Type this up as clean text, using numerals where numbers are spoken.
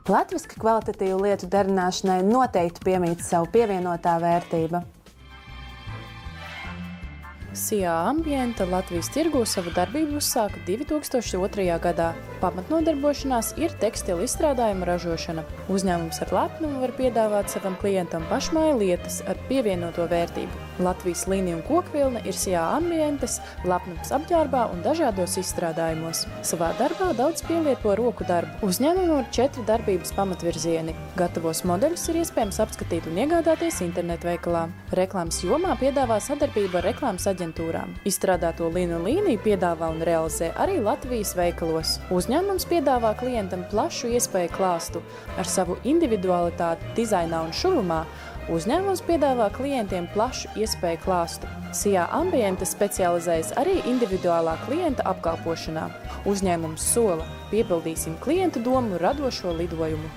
Latviski kvalitatīvu lietu darināšanai noteikti piemīt savu pievienotā vērtība. SIA Ambienta Latvijas tirgū savu darbību uzsāka 2002. gadā. Pamatnodarbošanās ir tekstilu izstrādājuma ražošana. Uzņēmums ar lepnumu var piedāvāt savam klientam pašmāju lietas ar pievienoto vērtību. Latvijas līnija un kokvilna ir SIA Ambientes, lepnums apģērbā un dažādos izstrādājumos. Savā darbā daudz pielieto roku darbu. Uzņēmumam ir 4 darbības pamatvirzieni. Gatavos modeļus ir iespējams apskatīt un iegādāties internetveikalā. Reklāmas jomā piedāvā sadarbību ar reklāmas aģentūrām. Izstrādāto līniju piedāvā un realizē arī Latvijas veikalos. Uzņēmums piedāvā klientam plašu iespēju klāstu. Ar savu individualitāti dizainā un šuvumā uzņēmums piedāvā klientiem plašu iespēju klāstu. SIA Ambiente specializējas arī individuālā klienta apkalpošanā. Uzņēmums sola: piepildīsim klientu domu radošo lidojumu.